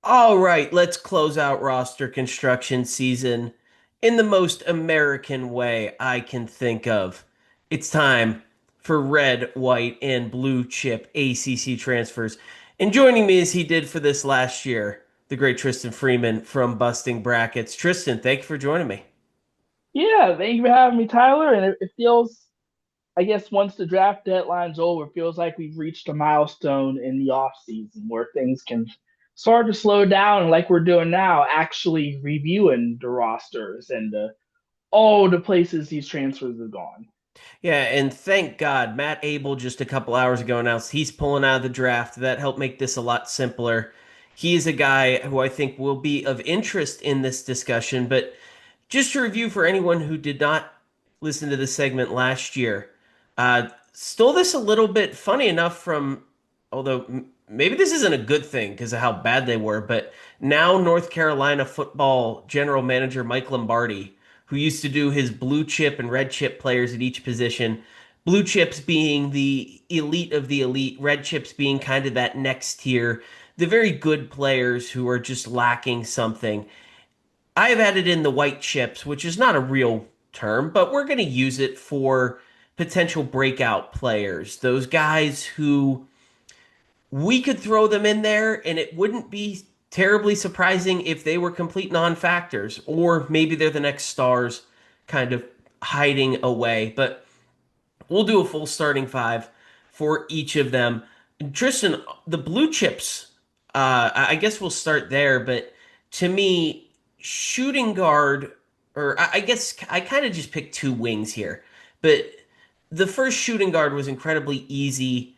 All right, let's close out roster construction season in the most American way I can think of. It's time for red, white, and blue chip ACC transfers. And joining me as he did for this last year, the great Tristan Freeman from Busting Brackets. Tristan, thank you for joining me. Yeah, thank you for having me, Tyler. And it feels, I guess, once the draft deadline's over, it feels like we've reached a milestone in the off season where things can start to slow down, and like we're doing now, actually reviewing the rosters and all the places these transfers have gone. Yeah, and thank God, Matt Abel just a couple hours ago announced he's pulling out of the draft. That helped make this a lot simpler. He is a guy who I think will be of interest in this discussion, but just to review for anyone who did not listen to this segment last year, stole this a little bit funny enough from, although maybe this isn't a good thing because of how bad they were, but now North Carolina football general manager Mike Lombardi, who used to do his blue chip and red chip players at each position, blue chips being the elite of the elite, red chips being kind of that next tier, the very good players who are just lacking something. I have added in the white chips, which is not a real term, but we're going to use it for potential breakout players. Those guys who we could throw them in there and it wouldn't be terribly surprising if they were complete non-factors, or maybe they're the next stars kind of hiding away. But we'll do a full starting five for each of them. Tristan, the blue chips, I guess we'll start there, but to me, shooting guard, or I guess I kind of just picked two wings here, but the first shooting guard was incredibly easy.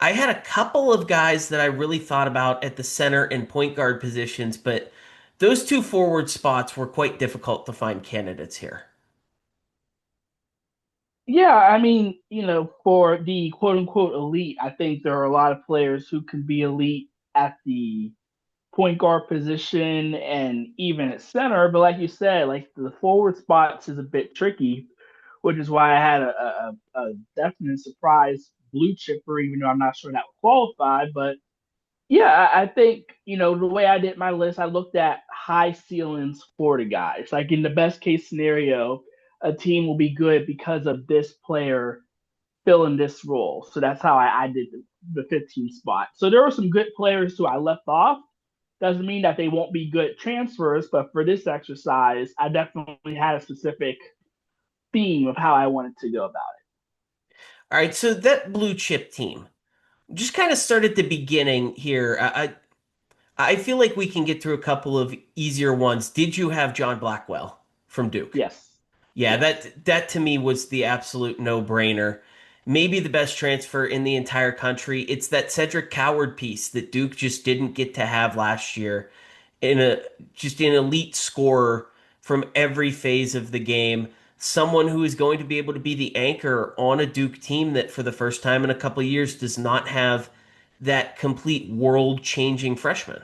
I had a couple of guys that I really thought about at the center and point guard positions, but those two forward spots were quite difficult to find candidates here. Yeah, I mean, for the quote unquote elite, I think there are a lot of players who can be elite at the point guard position and even at center. But like you said, like the forward spots is a bit tricky, which is why I had a definite surprise blue chipper, even though I'm not sure that would qualify. But yeah, I think, the way I did my list, I looked at high ceilings for the guys. Like in the best case scenario, a team will be good because of this player filling this role. So that's how I did the 15 spot. So there were some good players who I left off. Doesn't mean that they won't be good transfers, but for this exercise, I definitely had a specific theme of how I wanted to go about All right, so that blue chip team, just kind of start at the beginning here. I feel like we can get through a couple of easier ones. Did you have John Blackwell from it. Duke? Yes. Yeah, Yes. that to me was the absolute no-brainer. Maybe the best transfer in the entire country. It's that Cedric Coward piece that Duke just didn't get to have last year. In a just an elite scorer from every phase of the game. Someone who is going to be able to be the anchor on a Duke team that for the first time in a couple of years does not have that complete world-changing freshman.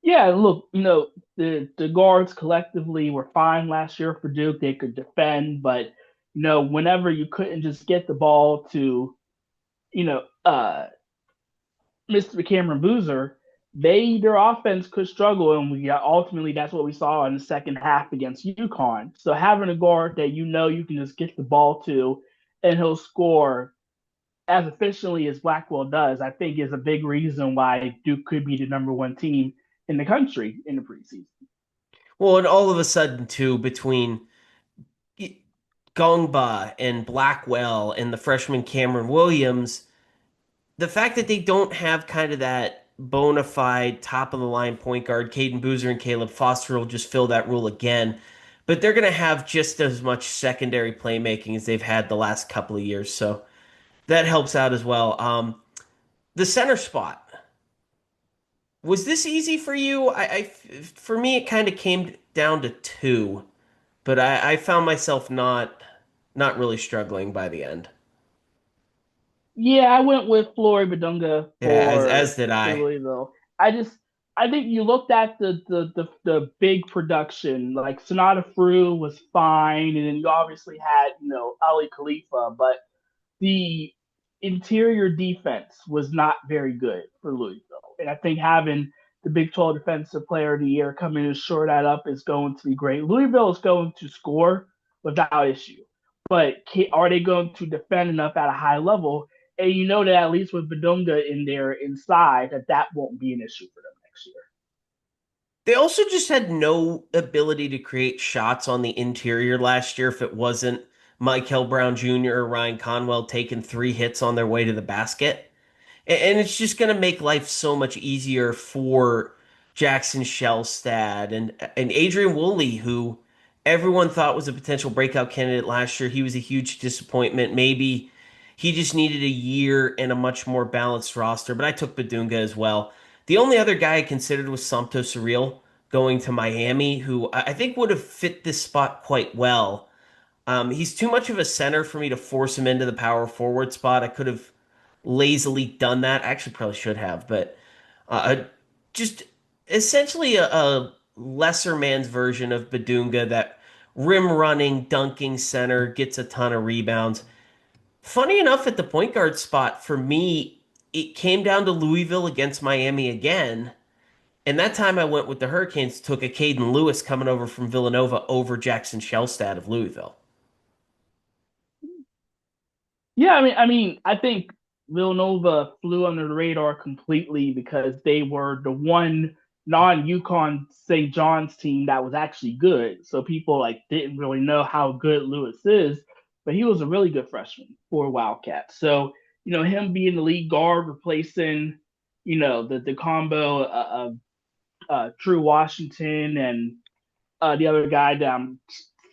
Yeah, look, the guards collectively were fine last year for Duke. They could defend, but whenever you couldn't just get the ball to, you know, uh Mr. Cameron Boozer, their offense could struggle, and we ultimately that's what we saw in the second half against UConn. So having a guard that you can just get the ball to, and he'll score as efficiently as Blackwell does, I think is a big reason why Duke could be the number one team in the country in the preseason. Well, and all of a sudden, too, between Gongba and Blackwell and the freshman Cameron Williams, the fact that they don't have kind of that bona fide top of the line point guard, Caden Boozer and Caleb Foster will just fill that role again. But they're going to have just as much secondary playmaking as they've had the last couple of years. So that helps out as well. The center spot. Was this easy for you? For me, it kind of came down to two, but I found myself not really struggling by the end. Yeah, I went with Flory Badunga Yeah, as did for I. Louisville. I think you looked at the big production, like Sonata Frew was fine, and then you obviously had, Ali Khalifa, but the interior defense was not very good for Louisville. And I think having the Big 12 Defensive Player of the Year come in and shore that up is going to be great. Louisville is going to score without issue, but are they going to defend enough at a high level? And you know that at least with Badunga in there inside, that won't be an issue for them next year. They also just had no ability to create shots on the interior last year if it wasn't Michael Brown Jr. or Ryan Conwell taking 3 hits on their way to the basket. And it's just going to make life so much easier for Jackson Shellstad and Adrian Woolley, who everyone thought was a potential breakout candidate last year. He was a huge disappointment. Maybe he just needed a year and a much more balanced roster, but I took Badunga as well. The only other guy I considered was Santo Surreal going to Miami, who I think would have fit this spot quite well. He's too much of a center for me to force him into the power forward spot. I could have lazily done that. I actually probably should have, but just essentially a lesser man's version of Badunga that rim running, dunking center, gets a ton of rebounds. Funny enough, at the point guard spot, for me, it came down to Louisville against Miami again. And that time I went with the Hurricanes, took a Caden Lewis coming over from Villanova over Jackson Shellstad of Louisville. Yeah, I think Villanova flew under the radar completely because they were the one non-UConn St. John's team that was actually good. So people like didn't really know how good Lewis is, but he was a really good freshman for Wildcats. So him being the lead guard, replacing the combo of Drew Washington and the other guy that I'm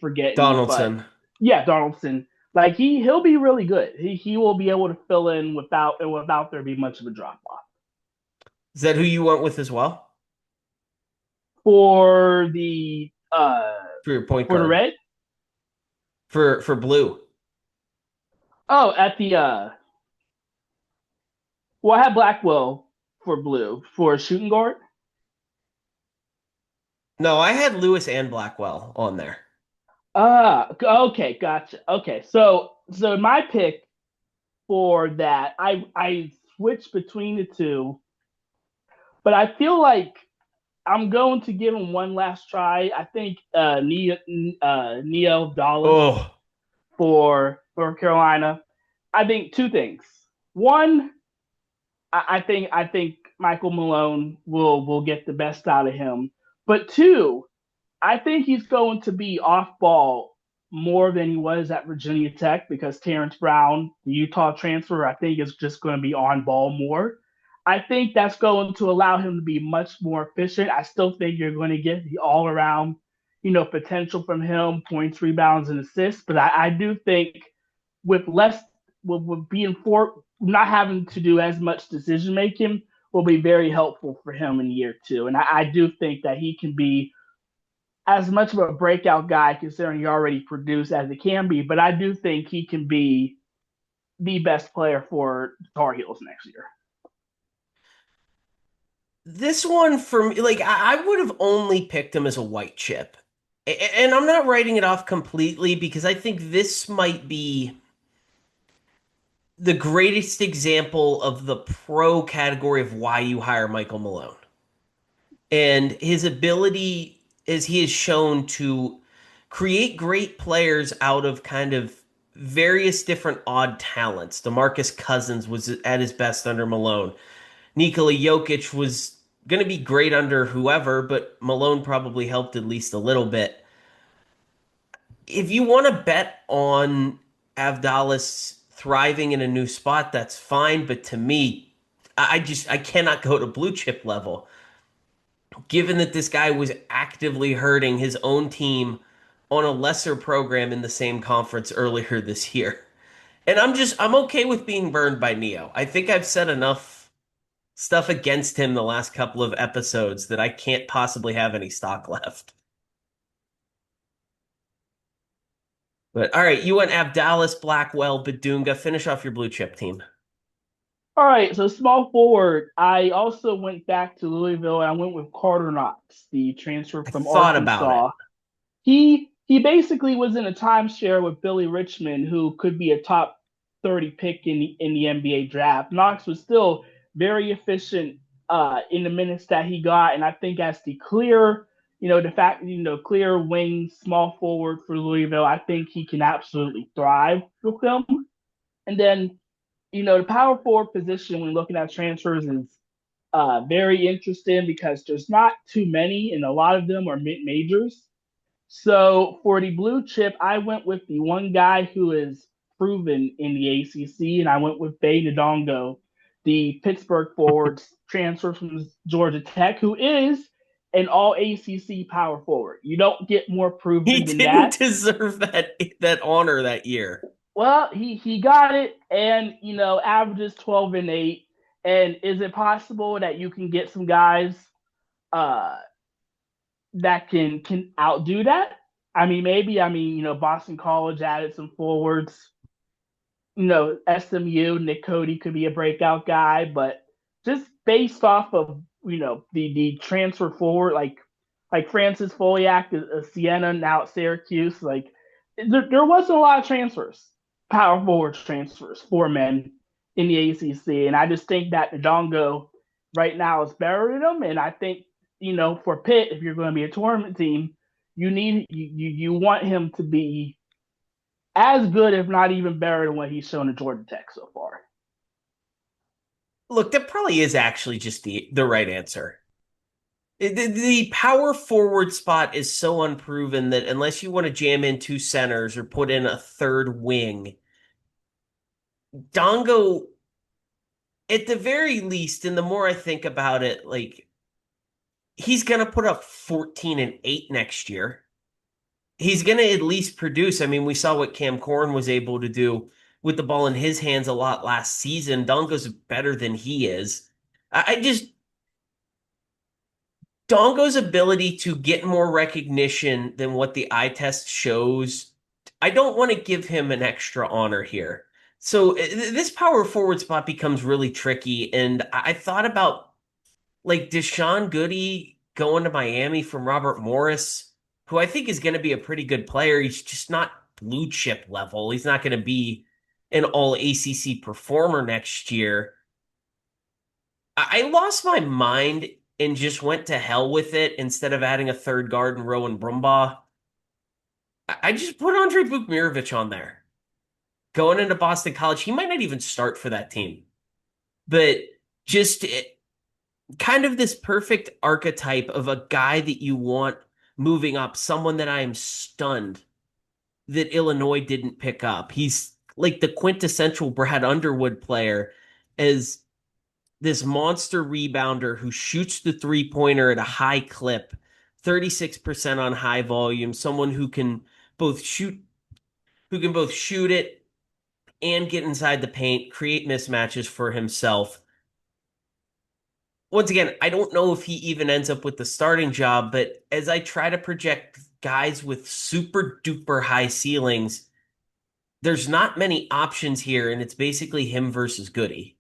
forgetting, but Donaldson. yeah, Donaldson. Like he'll be really good. He will be able to fill in without there being much of a drop off. Is that who you went with as well? For the For your point for the guard. red. For blue. Oh, at the well, I had Blackwell for blue for shooting guard. No, I had Lewis and Blackwell on there. Okay, gotcha. Okay, so my pick for that, I switched between the two, but I feel like I'm going to give him one last try. I think Neo Dallas Oh, for Carolina. I think two things. One, I think Michael Malone will get the best out of him. But two, I think he's going to be off ball more than he was at Virginia Tech because Terrence Brown, the Utah transfer, I think is just going to be on ball more. I think that's going to allow him to be much more efficient. I still think you're going to get the all around, potential from him, points, rebounds, and assists. But I do think with less, with being not having to do as much decision making will be very helpful for him in year two. And I do think that he can be as much of a breakout guy, considering he already produced as it can be, but I do think he can be the best player for Tar Heels next year. this one for me, like I would have only picked him as a white chip. And I'm not writing it off completely because I think this might be the greatest example of the pro category of why you hire Michael Malone. And his ability, as he has shown, to create great players out of kind of various different odd talents. DeMarcus Cousins was at his best under Malone. Nikola Jokic was going to be great under whoever, but Malone probably helped at least a little bit. If you want to bet on Avdalis thriving in a new spot, that's fine. But to me, I cannot go to blue chip level given that this guy was actively hurting his own team on a lesser program in the same conference earlier this year. And I'm okay with being burned by Neo. I think I've said enough stuff against him the last couple of episodes that I can't possibly have any stock left. But all right, you went Abdallas, Blackwell, Badunga. Finish off your blue chip team. All right, so small forward. I also went back to Louisville and I went with Carter Knox, the transfer I from thought about it. Arkansas. He basically was in a timeshare with Billy Richmond, who could be a top 30 pick in the NBA draft. Knox was still very efficient in the minutes that he got, and I think as the clear, the fact, clear wing small forward for Louisville, I think he can absolutely thrive with them. And then, the power forward position when looking at transfers is very interesting because there's not too many, and a lot of them are mid majors. So for the blue chip, I went with the one guy who is proven in the ACC, and I went with Bay Ndongo, the Pittsburgh forward transfer from Georgia Tech, who is an all ACC power forward. You don't get more He proven than didn't that. deserve that honor that year. Well, he got it, and averages 12 and 8. And is it possible that you can get some guys uh, that can outdo that? I mean, maybe. I mean, Boston College added some forwards. SMU, Nick Cody could be a breakout guy, but just based off of the transfer forward, like Francis Foliak, Siena, now at Syracuse, like there wasn't a lot of transfers, power forward transfers for men in the ACC, and I just think that Ndongo right now is better than them, and I think for Pitt, if you're going to be a tournament team, you want him to be as good, if not even better, than what he's shown at Georgia Tech so far. Look, that probably is actually just the right answer. The power forward spot is so unproven that unless you want to jam in two centers or put in a third wing, Dongo, at the very least, and the more I think about it, like he's gonna put up 14 and 8 next year. He's gonna at least produce. I mean, we saw what Cam Corn was able to do with the ball in his hands a lot last season. Dongo's better than he is. I just Dongo's ability to get more recognition than what the eye test shows, I don't want to give him an extra honor here. So this power forward spot becomes really tricky. And I thought about like Deshaun Goody going to Miami from Robert Morris, who I think is going to be a pretty good player. He's just not blue chip level. He's not going to be an all ACC performer next year. I lost my mind and just went to hell with it instead of adding a third guard and Rowan Brumbaugh. I just put Andre Bukmirovic on there. Going into Boston College, he might not even start for that team. But just kind of this perfect archetype of a guy that you want moving up, someone that I am stunned that Illinois didn't pick up. He's like the quintessential Brad Underwood player as this monster rebounder who shoots the three-pointer at a high clip, 36% on high volume, someone both shoot who can both shoot it and get inside the paint, create mismatches for himself. Once again, I don't know if he even ends up with the starting job, but as I try to project guys with super duper high ceilings, there's not many options here, and it's basically him versus Goody.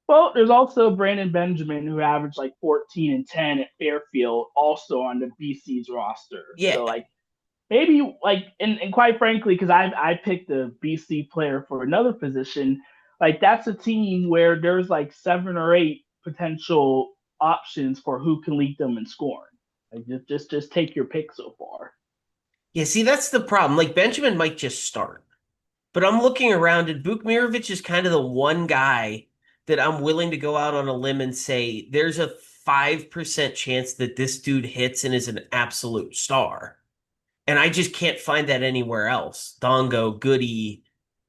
Well, there's also Brandon Benjamin, who averaged like 14 and 10 at Fairfield, also on the BC's roster. Yeah. So like maybe like and quite frankly, because I picked a BC player for another position, like that's a team where there's like 7 or 8 potential options for who can lead them in scoring. Like just take your pick so far. Yeah, see, that's the problem. Like Benjamin might just start. But I'm looking around and Bukmirovic is kind of the one guy that I'm willing to go out on a limb and say there's a 5% chance that this dude hits and is an absolute star. And I just can't find that anywhere else. Dongo, Goody,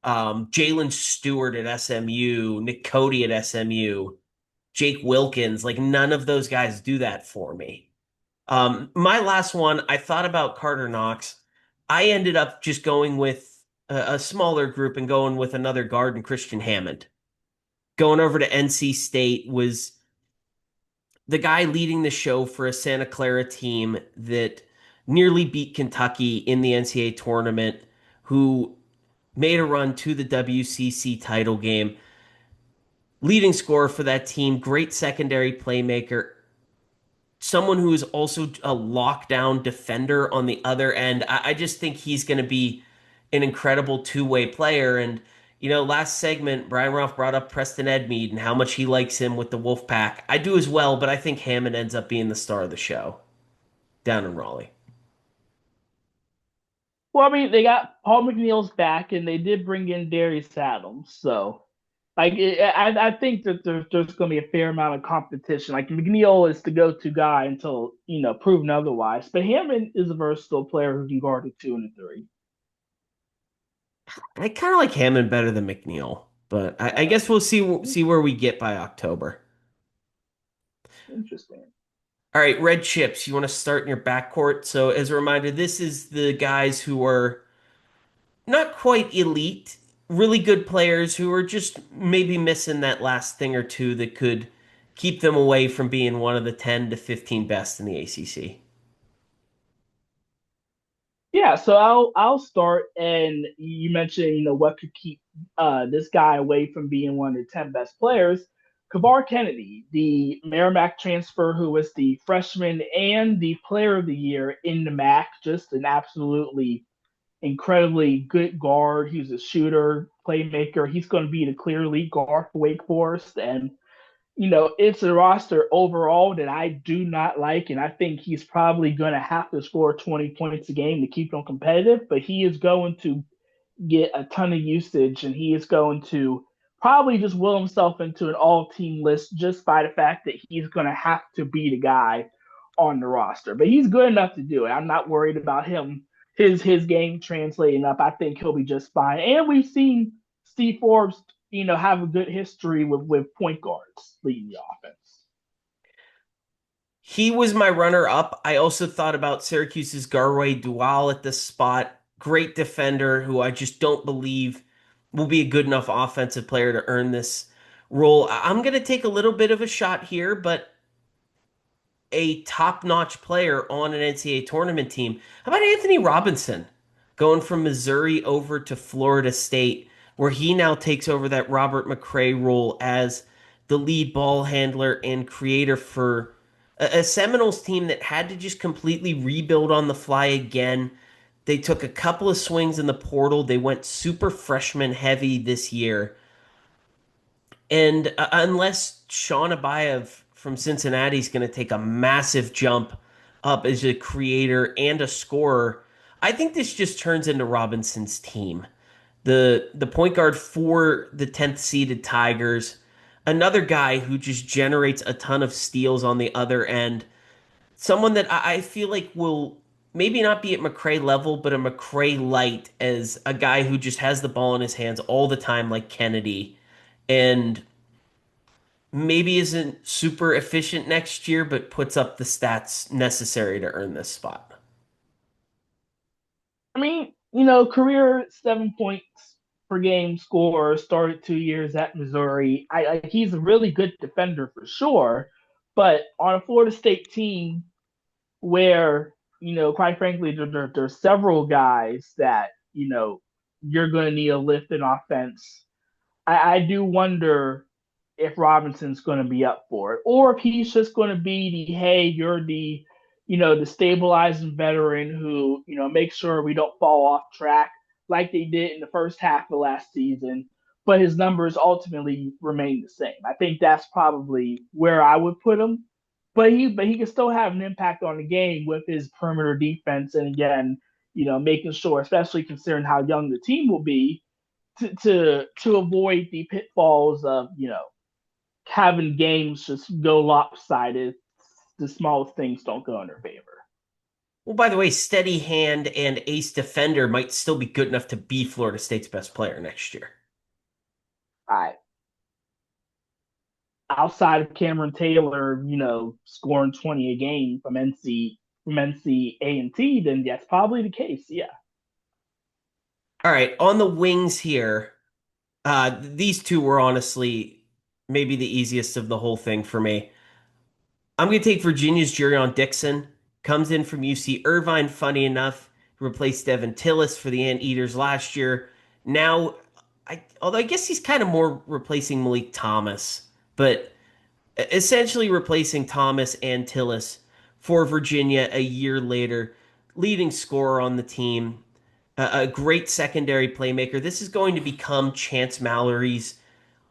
Jalen Stewart at SMU, Nick Cody at SMU, Jake Wilkins, like none of those guys do that for me. My last one, I thought about Carter Knox. I ended up just going with a smaller group and going with another guard and Christian Hammond. Going over to NC State was the guy leading the show for a Santa Clara team that nearly beat Kentucky in the NCAA tournament, who made a run to the WCC title game. Leading scorer for that team, great secondary playmaker, someone who is also a lockdown defender on the other end. I just think he's going to be an incredible two-way player. And, Last segment, Brian Roth brought up Preston Edmeade and how much he likes him with the Wolfpack. I do as well, but I think Hammond ends up being the star of the show down in Raleigh. Well, I mean, they got Paul McNeil's back, and they did bring in Darius Adams. So, like, I think that there's going to be a fair amount of competition. Like, McNeil is the go-to guy until proven otherwise. But Hammond is a versatile player who can guard a two and a three. I kind of like Hammond better than McNeil, but I Uh, guess we'll see where we get by October. Interesting. All right, red chips. You want to start in your backcourt? So, as a reminder, this is the guys who are not quite elite, really good players who are just maybe missing that last thing or two that could keep them away from being one of the 10 to 15 best in the ACC. Yeah, so I'll start. And you mentioned, what could keep this guy away from being one of the 10 best players. Kavar Kennedy, the Merrimack transfer, who was the freshman and the player of the year in the MAC, just an absolutely incredibly good guard. He's a shooter, playmaker. He's going to be the clear lead guard for Wake Forest. And it's a roster overall that I do not like, and I think he's probably going to have to score 20 points a game to keep them competitive. But he is going to get a ton of usage, and he is going to probably just will himself into an all-team list just by the fact that he's going to have to be the guy on the roster. But he's good enough to do it. I'm not worried about him his game translating up. I think he'll be just fine. And we've seen Steve Forbes, have a good history with point guards leading the offense. He was my runner up. I also thought about Syracuse's Garway Dual at this spot. Great defender who I just don't believe will be a good enough offensive player to earn this role. I'm going to take a little bit of a shot here, but a top-notch player on an NCAA tournament team. How about Anthony Robinson going from Missouri over to Florida State, where he now takes over that Robert McCray role as the lead ball handler and creator for a Seminoles team that had to just completely rebuild on the fly again. They took a couple of swings in the portal. They went super freshman heavy this year. And unless Sean Abayev from Cincinnati is going to take a massive jump up as a creator and a scorer, I think this just turns into Robinson's team. The point guard for the 10th seeded Tigers, another guy who just generates a ton of steals on the other end. Someone that I feel like will maybe not be at McCray level, but a McCray light as a guy who just has the ball in his hands all the time, like Kennedy. And maybe isn't super efficient next year, but puts up the stats necessary to earn this spot. I mean, career 7 points per game score, started 2 years at Missouri. He's a really good defender for sure, but on a Florida State team where quite frankly, there's several guys that you're going to need a lift in offense. I do wonder if Robinson's going to be up for it, or if he's just going to be the hey, you're the stabilizing veteran who makes sure we don't fall off track like they did in the first half of last season. But his numbers ultimately remain the same. I think that's probably where I would put him. But he can still have an impact on the game with his perimeter defense, and again, making sure, especially considering how young the team will be, to avoid the pitfalls of having games just go lopsided. The smallest things don't go in their favor. Well, by the way, steady hand and ace defender might still be good enough to be Florida State's best player next year. All right. Outside of Cameron Taylor, scoring 20 a game from NCA and T, then that's probably the case. Yeah. All right, on the wings here, these two were honestly maybe the easiest of the whole thing for me. I'm going to take Virginia's Jurion Dixon. Comes in from UC Irvine, funny enough, replaced Devin Tillis for the Anteaters last year. Now, although I guess he's kind of more replacing Malik Thomas, but essentially replacing Thomas and Tillis for Virginia a year later, leading scorer on the team. a great secondary playmaker. This is going to become Chance Mallory's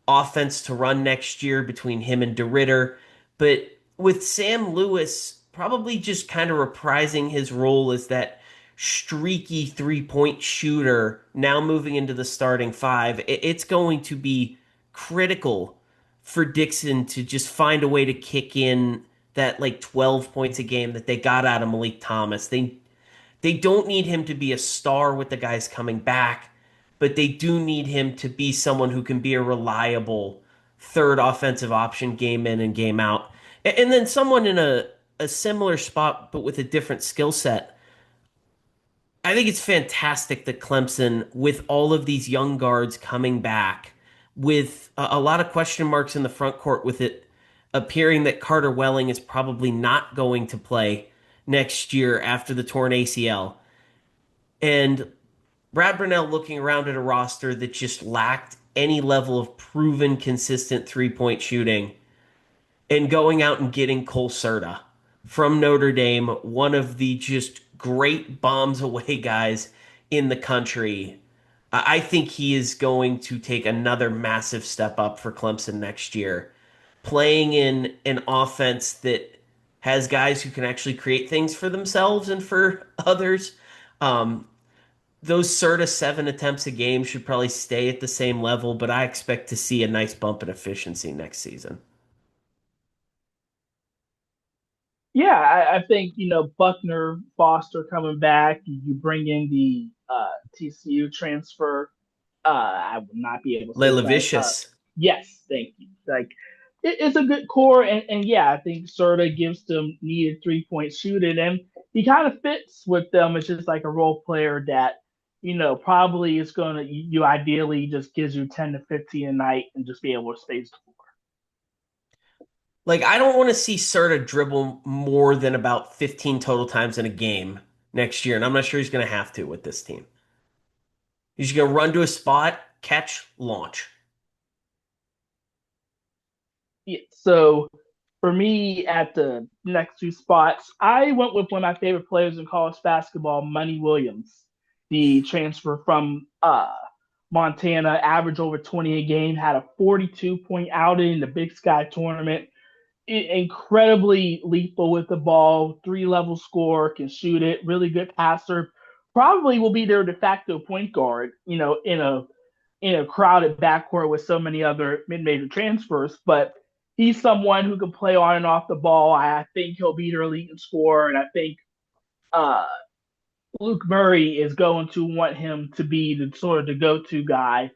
offense to run next year between him and DeRitter. But with Sam Lewis probably just kind of reprising his role as that streaky 3-point shooter, now moving into the starting five, it's going to be critical for Dixon to just find a way to kick in that like 12 points a game that they got out of Malik Thomas. They don't need him to be a star with the guys coming back, but they do need him to be someone who can be a reliable third offensive option game in and game out. And then someone in a similar spot, but with a different skill set. I think it's fantastic that Clemson, with all of these young guards coming back, with a lot of question marks in the front court, with it appearing that Carter Welling is probably not going to play next year after the torn ACL. And Brad Brunell looking around at a roster that just lacked any level of proven consistent 3-point shooting and going out and getting Cole Serta from Notre Dame, one of the just great bombs away guys in the country. I think he is going to take another massive step up for Clemson next year, playing in an offense that has guys who can actually create things for themselves and for others. Um, those Serta 7 attempts a game should probably stay at the same level, but I expect to see a nice bump in efficiency next season. Yeah, I think Buckner, Foster coming back. You bring in the TCU transfer. I would not be able to say his name. Lelavicious. Yes, thank you. Like it's a good core, and yeah, I think Serta gives them needed 3-point shooting, and he kind of fits with them. It's just like a role player that probably is gonna you ideally just gives you 10 to 15 a night and just be able to space the floor. Like, I don't want to see Serta dribble more than about 15 total times in a game next year, and I'm not sure he's going to have to with this team. He's going to run to a spot, catch, launch. Yeah, so for me at the next two spots, I went with one of my favorite players in college basketball, Money Williams, the transfer from Montana, averaged over 20 a game, had a 42-point outing in the Big Sky tournament. Incredibly lethal with the ball, three-level score, can shoot it, really good passer. Probably will be their de facto point guard, in a crowded backcourt with so many other mid-major transfers. But he's someone who can play on and off the ball. I think he'll be their leading scorer, and I think uh, Luke Murray is going to want him to be the sort of the go-to guy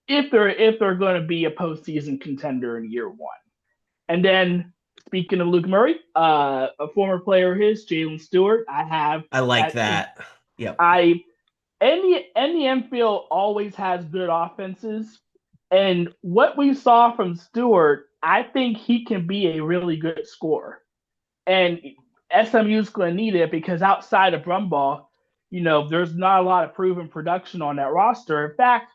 if they're going to be a postseason contender in year one. And then speaking of Luke Murray, a former player of his, Jalen Stewart, I have I like at that. Yep. I Andy Enfield always has good offenses, and what we saw from Stewart, I think he can be a really good scorer. And SMU's going to need it because outside of Brumbaugh, there's not a lot of proven production on that roster. In fact,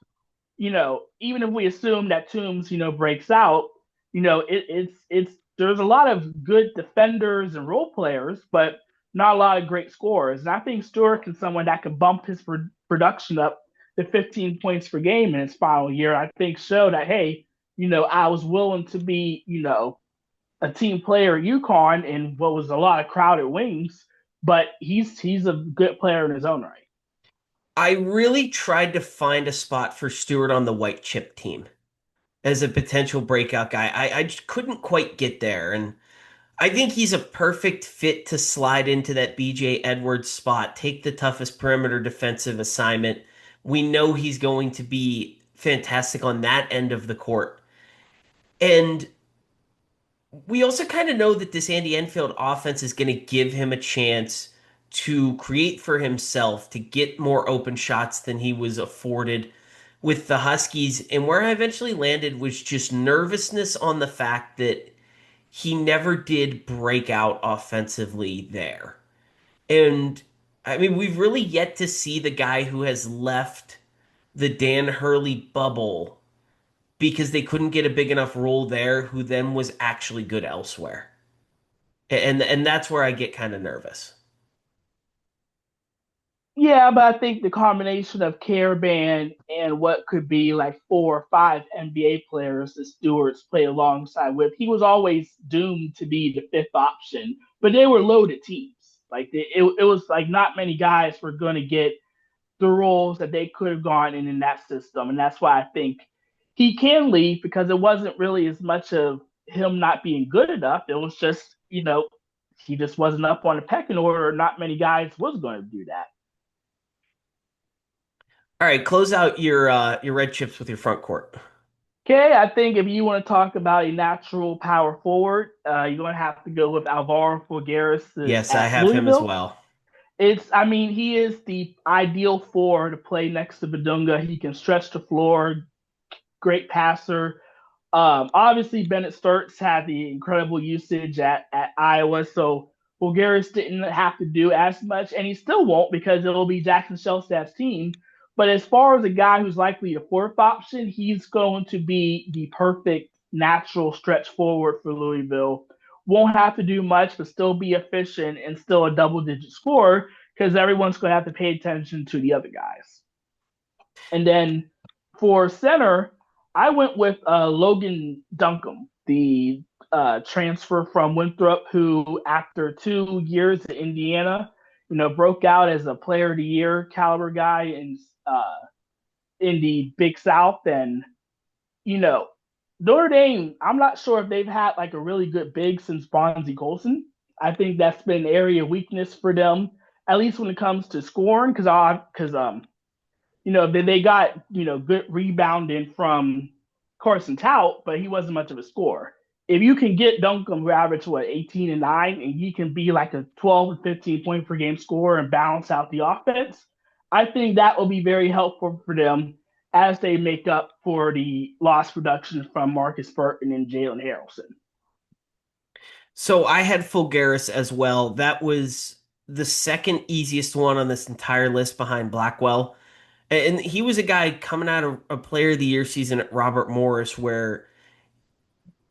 even if we assume that Toombs, breaks out, it's there's a lot of good defenders and role players, but not a lot of great scorers. And I think Stewart is someone that can bump his production up to 15 points per game in his final year. I think show that hey, I was willing to be, a team player at UConn in what was a lot of crowded wings, but he's a good player in his own right. I really tried to find a spot for Stewart on the white chip team as a potential breakout guy. I just couldn't quite get there. And I think he's a perfect fit to slide into that BJ Edwards spot, take the toughest perimeter defensive assignment. We know he's going to be fantastic on that end of the court. And we also kind of know that this Andy Enfield offense is going to give him a chance to create for himself, to get more open shots than he was afforded with the Huskies. And where I eventually landed was just nervousness on the fact that he never did break out offensively there. And I mean, we've really yet to see the guy who has left the Dan Hurley bubble because they couldn't get a big enough role there, who then was actually good elsewhere. And that's where I get kind of nervous. Yeah, but I think the combination of Caravan and what could be like 4 or 5 NBA players that Stewart's played alongside with, he was always doomed to be the fifth option. But they were loaded teams. Like it was like not many guys were going to get the roles that they could have gone in that system, and that's why I think he can leave because it wasn't really as much of him not being good enough. It was just he just wasn't up on the pecking order. Not many guys was going to do that. All right, close out your red chips with your front court. Okay, I think if you want to talk about a natural power forward, you're going to have to go with Alvaro Figueres Yes, I at have him as Louisville. well. I mean, he is the ideal four to play next to Badunga. He can stretch the floor, great passer. Obviously, Bennett Sturts had the incredible usage at Iowa, so Bulgaris didn't have to do as much, and he still won't because it'll be Jackson Shellstad's team. But as far as a guy who's likely a fourth option, he's going to be the perfect natural stretch forward for Louisville. Won't have to do much, but still be efficient and still a double digit scorer because everyone's going to have to pay attention to the other guys. And then for center, I went with Logan Duncombe, the transfer from Winthrop, who after 2 years at Indiana, broke out as a Player of the Year caliber guy in the Big South. And you know, Notre Dame, I'm not sure if they've had like a really good big since Bonzi Colson. I think that's been an area of weakness for them, at least when it comes to scoring, because they got good rebounding from Carson Tout, but he wasn't much of a scorer. If you can get Duncan who average 18 and 9, and he can be like a 12 to 15 point per game scorer and balance out the offense, I think that will be very helpful for them as they make up for the lost production from Marcus Burton and Jalen Harrelson. So I had Fulgaris as well. That was the second easiest one on this entire list behind Blackwell. And he was a guy coming out of a Player of the Year season at Robert Morris where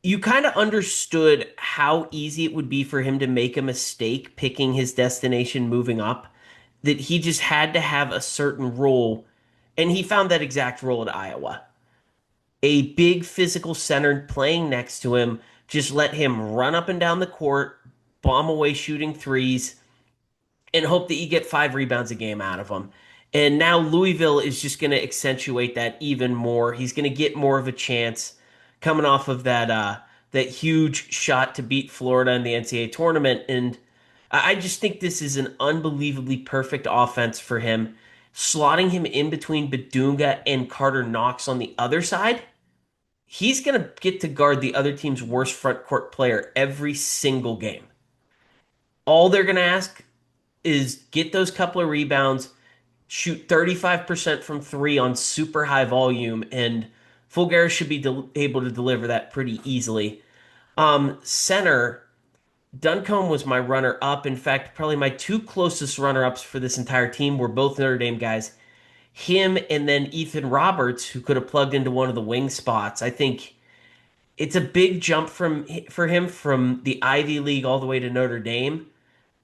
you kind of understood how easy it would be for him to make a mistake picking his destination moving up, that he just had to have a certain role. And he found that exact role at Iowa. A big physical center playing next to him, just let him run up and down the court, bomb away shooting threes, and hope that you get 5 rebounds a game out of him. And now Louisville is just going to accentuate that even more. He's going to get more of a chance coming off of that huge shot to beat Florida in the NCAA tournament. And I just think this is an unbelievably perfect offense for him. Slotting him in between Badunga and Carter Knox on the other side, he's going to get to guard the other team's worst front court player every single game. All they're going to ask is get those couple of rebounds, shoot 35% from three on super high volume, and Fulgaris should be able to deliver that pretty easily. Center, Duncombe was my runner up. In fact, probably my two closest runner ups for this entire team were both Notre Dame guys. Him and then Ethan Roberts, who could have plugged into one of the wing spots. I think it's a big jump for him from the Ivy League all the way to Notre Dame,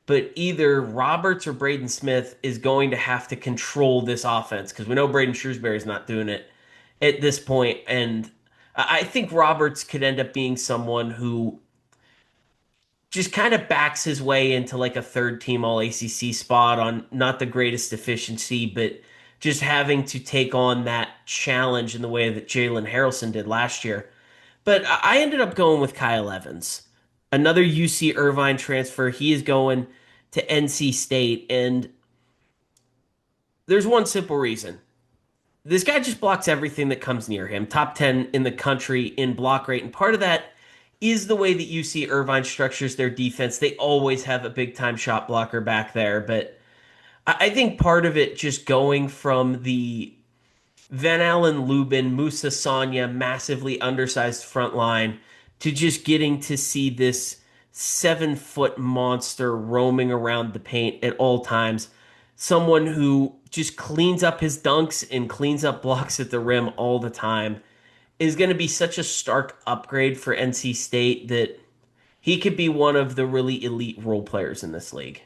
but either Roberts or Braden Smith is going to have to control this offense because we know Braden Shrewsbury's not doing it at this point. And I think Roberts could end up being someone who just kind of backs his way into like a third team all ACC spot on not the greatest efficiency, but just having to take on that challenge in the way that Jalen Harrelson did last year. But I ended up going with Kyle Evans, another UC Irvine transfer. He is going to NC State, and there's one simple reason. This guy just blocks everything that comes near him. Top 10 in the country in block rate, and part of that is the way that UC Irvine structures their defense. They always have a big time shot blocker back there, but I think part of it just going from the Van Allen Lubin, Musa Sanya, massively undersized front line, to just getting to see this 7 foot monster roaming around the paint at all times. Someone who just cleans up his dunks and cleans up blocks at the rim all the time is going to be such a stark upgrade for NC State that he could be one of the really elite role players in this league.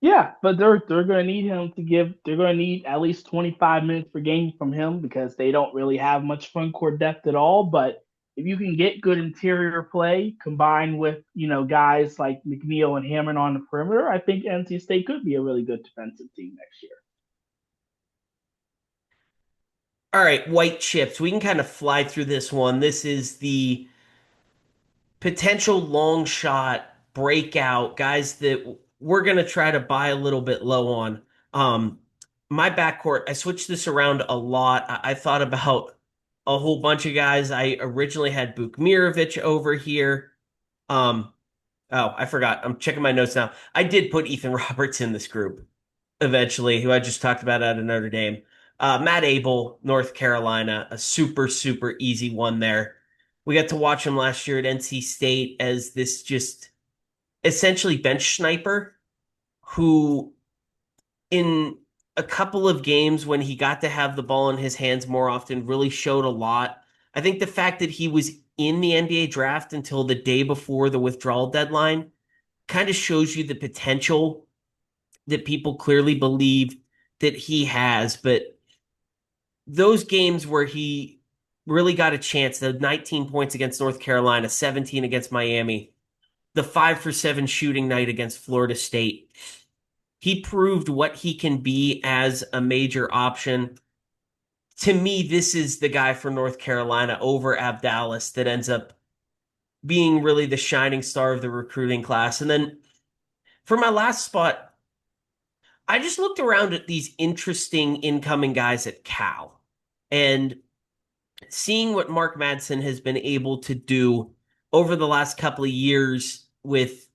Yeah, but they're going to need him to give. They're going to need at least 25 minutes per game from him because they don't really have much front court depth at all. But if you can get good interior play combined with guys like McNeil and Hammond on the perimeter, I think NC State could be a really good defensive team next year. All right, white chips. We can kind of fly through this one. This is the potential long shot breakout guys that we're going to try to buy a little bit low on. Um, my backcourt, I switched this around a lot. I thought about a whole bunch of guys. I originally had Bukmirovic over here. Um, oh, I forgot. I'm checking my notes now. I did put Ethan Roberts in this group eventually, who I just talked about out of Notre Dame. Matt Abel, North Carolina, a super, super easy one there. We got to watch him last year at NC State as this just essentially bench sniper who, in a couple of games when he got to have the ball in his hands more often, really showed a lot. I think the fact that he was in the NBA draft until the day before the withdrawal deadline kind of shows you the potential that people clearly believe that he has. But those games where he really got a chance, the 19 points against North Carolina, 17 against Miami, the 5 for 7 shooting night against Florida State, he proved what he can be as a major option. To me, this is the guy for North Carolina over Abdallas that ends up being really the shining star of the recruiting class. And then for my last spot, I just looked around at these interesting incoming guys at Cal and seeing what Mark Madsen has been able to do over the last couple of years with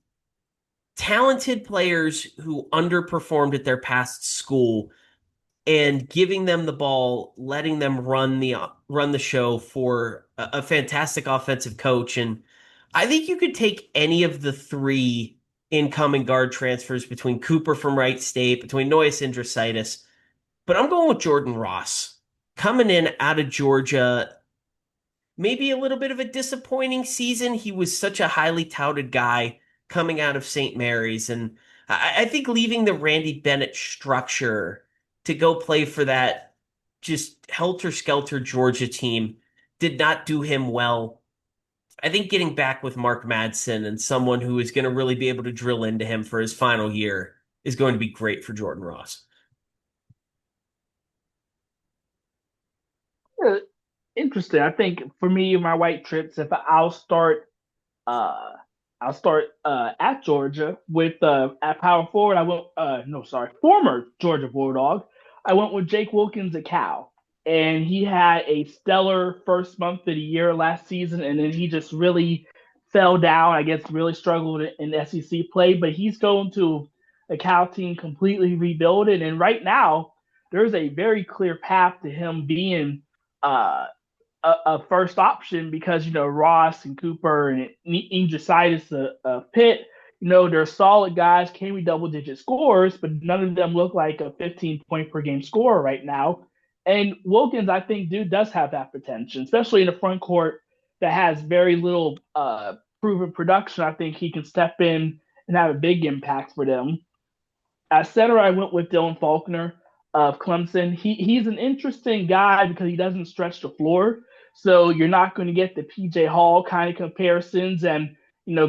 talented players who underperformed at their past school and giving them the ball, letting them run the show for a fantastic offensive coach. And I think you could take any of the three incoming guard transfers between Cooper from Wright State, between Noyes and Drasitis, but I'm going with Jordan Ross coming in out of Georgia. Maybe a little bit of a disappointing season. He was such a highly touted guy coming out of St. Mary's. And I think leaving the Randy Bennett structure to go play for that just helter-skelter Georgia team did not do him well. I think getting back with Mark Madsen and someone who is going to really be able to drill into him for his final year is going to be great for Jordan Ross. Yeah, interesting. I think for me, my white trips, if uh I'll start at Georgia with at power forward. I went no sorry former Georgia Bulldog. I went with Jake Wilkins at Cal, and he had a stellar first month of the year last season, and then he just really fell down. I guess really struggled in SEC play, but he's going to a Cal team completely rebuilded, and right now there's a very clear path to him being uh a first option because Ross and Cooper and Ingesitis, Pitt, they're solid guys, can be double digit scores, but none of them look like a 15 point per game scorer right now. And Wilkins, I think, dude does have that potential, especially in the front court that has very little proven production. I think he can step in and have a big impact for them. At center, I went with Dylan Faulkner of Clemson. He's an interesting guy because he doesn't stretch the floor, so you're not going to get the PJ Hall kind of comparisons. And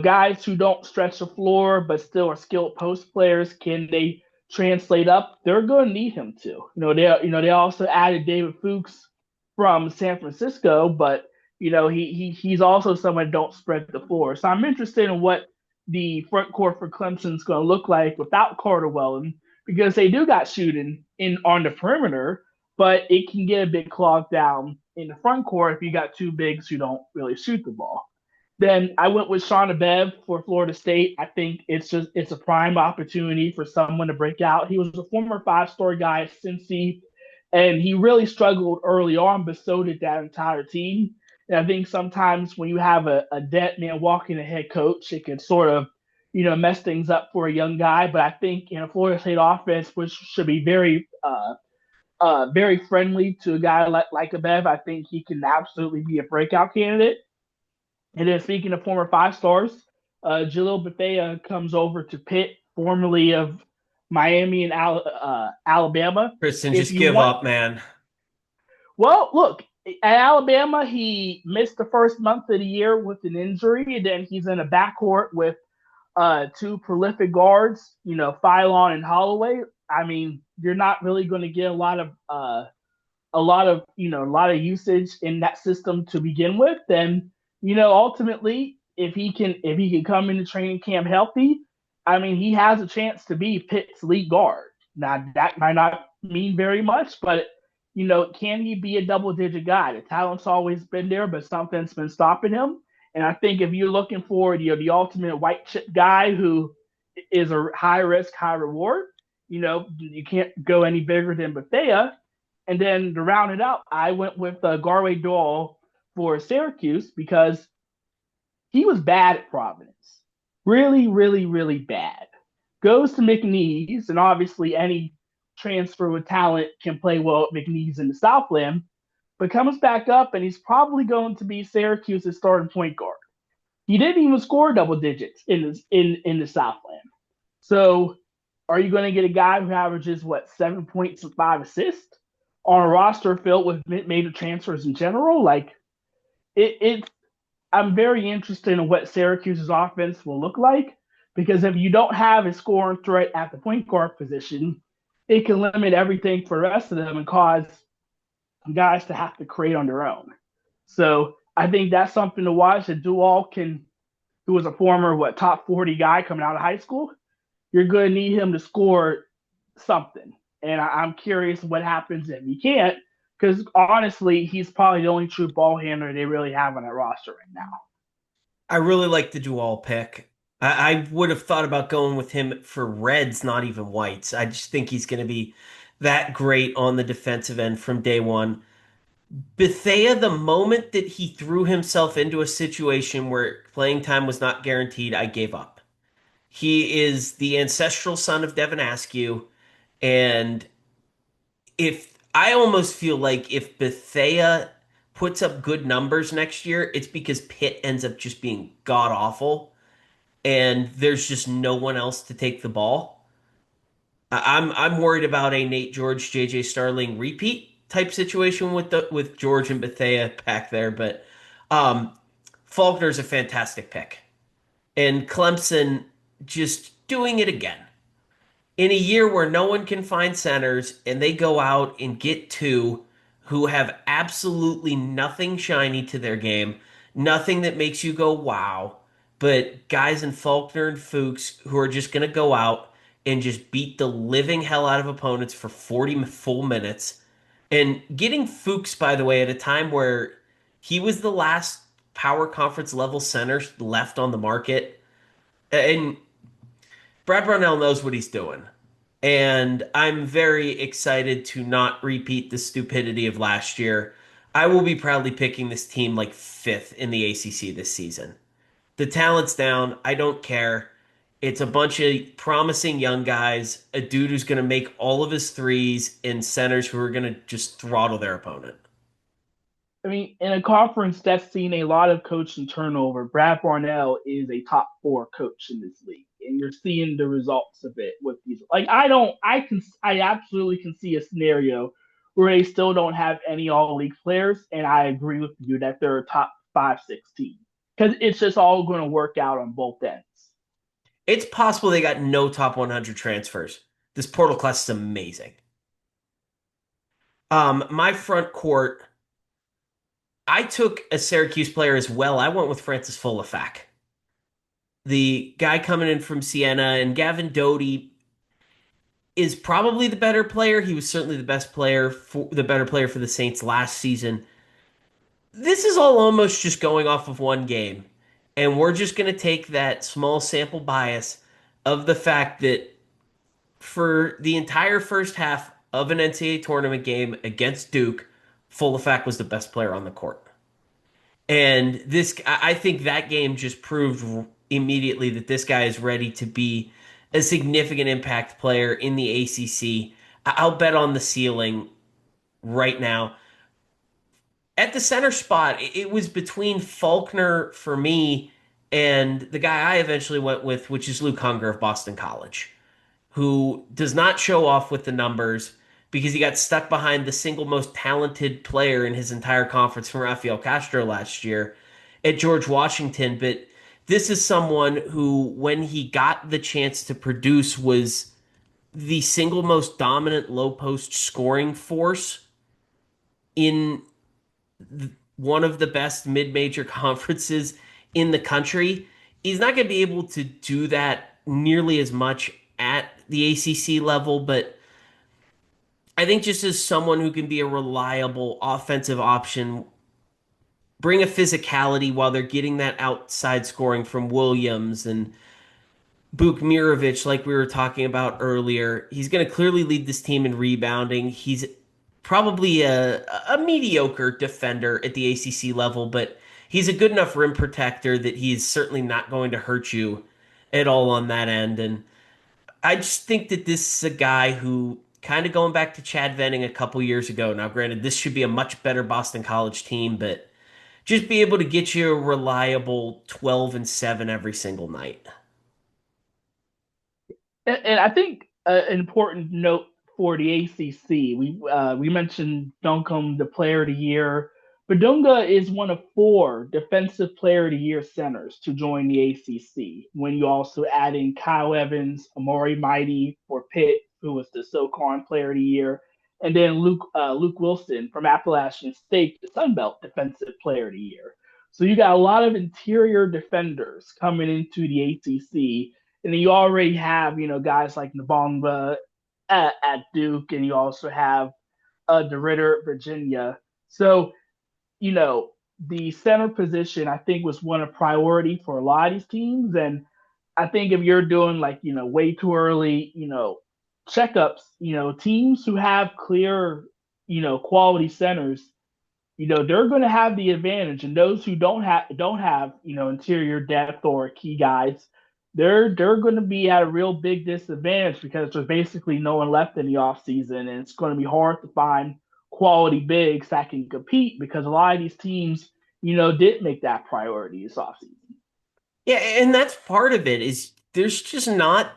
guys who don't stretch the floor but still are skilled post players, can they translate up? They're going to need him to. They also added David Fuchs from San Francisco, but he's also someone that don't spread the floor. So I'm interested in what the front court for Clemson's going to look like without Carter Wellen because they do got shooting in on the perimeter, but it can get a bit clogged down in the front court if you got two bigs who don't really shoot the ball. Then I went with Sean Abev for Florida State. I think it's a prime opportunity for someone to break out. He was a former five-star guy at Cincy, and he really struggled early on, but so did that entire team. And I think sometimes when you have a dead man walking a head coach, it can sort of, mess things up for a young guy. But I think in a Florida State offense, which should be very friendly to a guy like Abev, I think he can absolutely be a breakout candidate. And then speaking of former five stars, Jalil Bethea comes over to Pitt, formerly of Miami and Alabama. Tristan, If just you give want, up, man. well, look, at Alabama, he missed the first month of the year with an injury, and then he's in a backcourt with two prolific guards, Phylon and Holloway. I mean, you're not really going to get a lot of usage in that system to begin with. Then, ultimately, if he can come into training camp healthy, I mean, he has a chance to be Pitt's lead guard. Now that might not mean very much, but can he be a double digit guy? The talent's always been there, but something's been stopping him. And I think if you're looking for the ultimate white chip guy who is a high risk, high reward, you can't go any bigger than Bethea. And then to round it out, I went with Garway Doyle for Syracuse because he was bad at Providence. Really, really, really bad. Goes to McNeese, and obviously any transfer with talent can play well at McNeese in the Southland, but comes back up and he's probably going to be Syracuse's starting point guard. He didn't even score double digits in the Southland. So are you going to get a guy who averages 7 points and 5 assists on a roster filled with major transfers in general? Like it I'm very interested in what Syracuse's offense will look like because if you don't have a scoring threat at the point guard position, it can limit everything for the rest of them and cause guys to have to create on their own. So I think that's something to watch. That Dual who was a former top 40 guy coming out of high school, you're going to need him to score something. And I'm curious what happens if he can't, because honestly, he's probably the only true ball handler they really have on that roster right now. I really like the Dual pick. I would have thought about going with him for Reds, not even Whites. I just think he's going to be that great on the defensive end from day one. Bethea, the moment that he threw himself into a situation where playing time was not guaranteed, I gave up. He is the ancestral son of Devin Askew, and if I almost feel like if Bethea puts up good numbers next year, it's because Pitt ends up just being god awful and there's just no one else to take the ball. I'm worried about a Nate George, JJ Starling repeat type situation with George and Bethea back there, but um, Faulkner's a fantastic pick, and Clemson just doing it again in a year where no one can find centers and they go out and get two who have absolutely nothing shiny to their game, nothing that makes you go wow, but guys in Faulkner and Fuchs who are just going to go out and just beat the living hell out of opponents for 40 full minutes. And getting Fuchs, by the way, at a time where he was the last power conference level center left on the market. And Brad Brownell knows what he's doing. And I'm very excited to not repeat the stupidity of last year. I will be proudly picking this team like fifth in the ACC this season. The talent's down. I don't care. It's a bunch of promising young guys, a dude who's going to make all of his threes, and centers who are going to just throttle their opponent. I mean, in a conference that's seen a lot of coaching turnover, Brad Barnell is a top four coach in this league, and you're seeing the results of it with these. Like, I absolutely can see a scenario where they still don't have any all league players, and I agree with you that they're a top 5, 6 team because it's just all going to work out on both ends. It's possible they got no top 100 transfers. This portal class is amazing. My front court, I took a Syracuse player as well. I went with Francis Fullafak, the guy coming in from Siena, and Gavin Doty is probably the better player. He was certainly the better player for the Saints last season. This is all almost just going off of one game, and we're just going to take that small sample bias of the fact that for the entire first half of an NCAA tournament game against Duke, Fullafak was the best player on the court. And I think that game just proved immediately that this guy is ready to be a significant impact player in the ACC. I'll bet on the ceiling right now. At the center spot, it was between Faulkner for me and the guy I eventually went with, which is Luke Hunger of Boston College. who does not show off with the numbers because he got stuck behind the single most talented player in his entire conference from Rafael Castro last year at George Washington. But this is someone who, when he got the chance to produce, was the single most dominant low post scoring force in one of the best mid-major conferences in the country. He's not going to be able to do that nearly as much at the ACC level, but I think just as someone who can be a reliable offensive option, bring a physicality while they're getting that outside scoring from Williams and Bukmirovic, like we were talking about earlier. He's going to clearly lead this team in rebounding. He's probably a mediocre defender at the ACC level, but he's a good enough rim protector that he's certainly not going to hurt you at all on that end. And I just think that this is a guy who, kind of going back to Chad Venning a couple years ago. Now, granted, this should be a much better Boston College team, but just be able to get you a reliable 12 and 7 every single night. And I think an important note for the ACC, we mentioned Duncombe, the Player of the Year. Badunga is one of four Defensive Player of the Year centers to join the ACC. When you also add in Kyle Evans, Amari Mighty for Pitt, who was the SoCon Player of the Year, and then Luke Wilson from Appalachian State, the Sun Belt Defensive Player of the Year. So you got a lot of interior defenders coming into the ACC, and then you already have, guys like Nabonga at Duke, and you also have DeRitter at Virginia. So, the center position, I think, was one of priority for a lot of these teams. And I think if you're doing like, way too early, checkups, teams who have clear, quality centers, they're going to have the advantage, and those who don't have interior depth or key guys, they're going to be at a real big disadvantage because there's basically no one left in the offseason, and it's going to be hard to find quality bigs that can compete because a lot of these teams, did make that priority this offseason. Yeah, and that's part of it is there's just not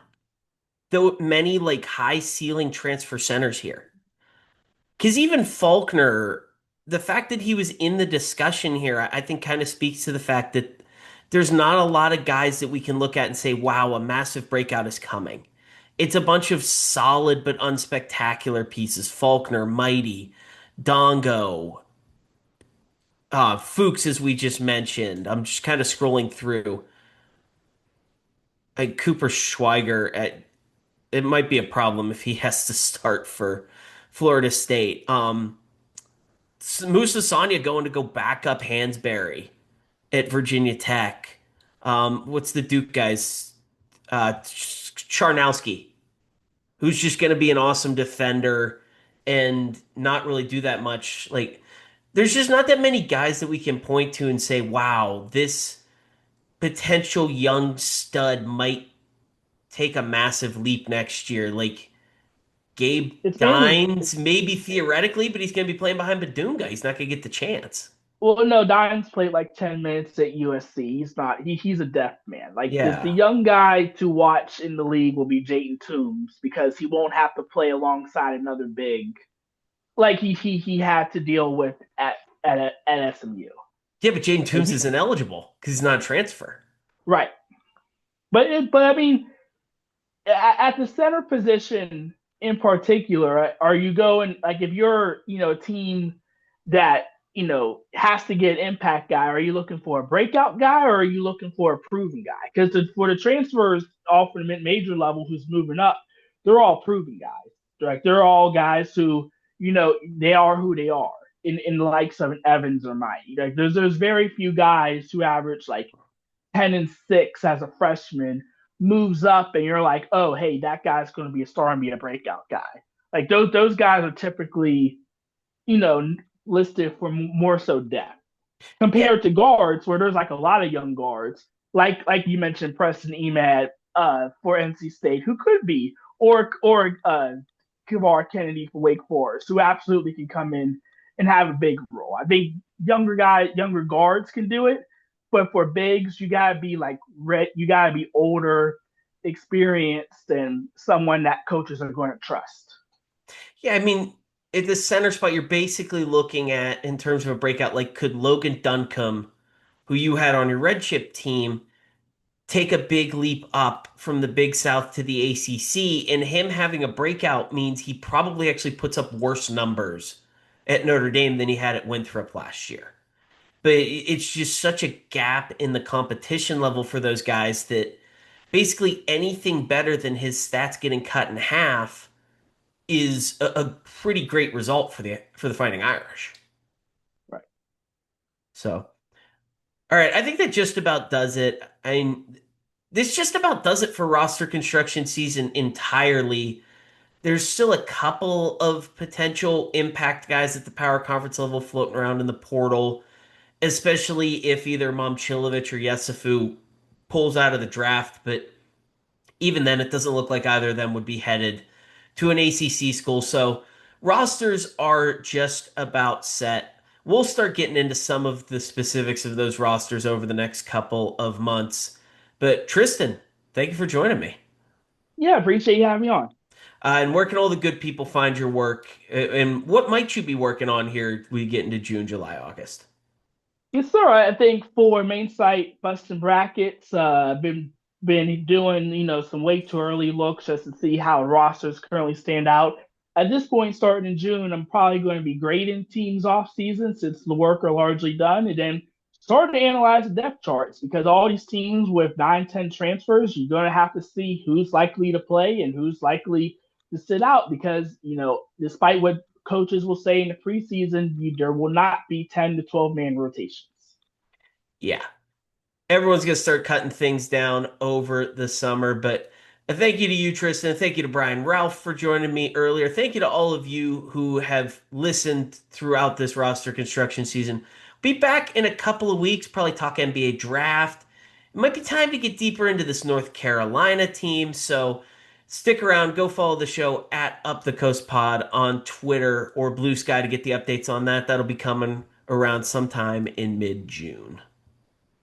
though many like high ceiling transfer centers here. Because even Faulkner, the fact that he was in the discussion here, I think kind of speaks to the fact that there's not a lot of guys that we can look at and say, wow, a massive breakout is coming. It's a bunch of solid but unspectacular pieces. Faulkner, Mighty, Dongo, Fuchs, as we just mentioned. I'm just kind of scrolling through. Like Cooper Schweiger, it might be a problem if he has to start for Florida State. Musa Sanya going to go back up Hansberry at Virginia Tech. What's the Duke guys? Charnowski, who's just going to be an awesome defender and not really do that much. Like, there's just not that many guys that we can point to and say, wow, this potential young stud might take a massive leap next year. Like, Gabe It's mainly Dines, maybe theoretically, but he's going to be playing behind Badunga. He's not going to get the chance. Well, no, Dines played like 10 minutes at USC. He's not. He's a depth man. Like the Yeah. young guy to watch in the league will be Jayden Toombs because he won't have to play alongside another big like he had to deal with at SMU. Yeah, but Jaden Like Toombs isn't eligible because he's not a transfer. right, but I mean, at the center position in particular, are you going like if you're a team that has to get an impact guy? Are you looking for a breakout guy or are you looking for a proven guy? Because for the transfers off the mid-major level who's moving up, they're all proven guys. They're all guys who they are who they are in the likes of an Evans or Mike. Like there's very few guys who average like 10-6 as a freshman, moves up and you're like, oh, hey, that guy's going to be a star and be a breakout guy. Like those guys are typically, you know, listed for more so depth Yeah, compared to guards where there's like a lot of young guards, like you mentioned, Preston Emad for NC State, who could be, or Kivar Kennedy for Wake Forest, who absolutely can come in and have a big role. I think younger guards can do it, but for bigs, you gotta be like you gotta be older. experienced and someone that coaches are going to trust. Yeah, I mean, at the center spot, you're basically looking at, in terms of a breakout, like could Logan Duncombe, who you had on your red chip team, take a big leap up from the Big South to the ACC? And him having a breakout means he probably actually puts up worse numbers at Notre Dame than he had at Winthrop last year. But it's just such a gap in the competition level for those guys that basically anything better than his stats getting cut in half is a pretty great result for the Fighting Irish. Right. So, all right, I think that just about does it. I mean, this just about does it for roster construction season entirely. There's still a couple of potential impact guys at the power conference level floating around in the portal, especially if either Momcilovic or Yesufu pulls out of the draft. But even then, it doesn't look like either of them would be headed to an ACC school. So rosters are just about set. We'll start getting into some of the specifics of those rosters over the next couple of months. But Tristan, thank you for joining me. Yeah, appreciate you having me on. And where can all the good people find your work? And what might you be working on here we get into June, July, August? Yes, sir. I think for main site busting brackets, been doing some way too early looks just to see how rosters currently stand out. At this point, starting in June, I'm probably going to be grading teams off season since the work are largely done, and then starting to analyze the depth charts because all these teams with 9, 10 transfers, you're going to have to see who's likely to play and who's likely to sit out because despite what coaches will say in the preseason, there will not be 10 to 12 man rotations. Yeah, everyone's going to start cutting things down over the summer. But a thank you to you, Tristan. Thank you to Brian Ralph for joining me earlier. Thank you to all of you who have listened throughout this roster construction season. Be back in a couple of weeks, probably talk NBA draft. It might be time to get deeper into this North Carolina team. So stick around, go follow the show at Up the Coast Pod on Twitter or Blue Sky to get the updates on that. That'll be coming around sometime in mid June.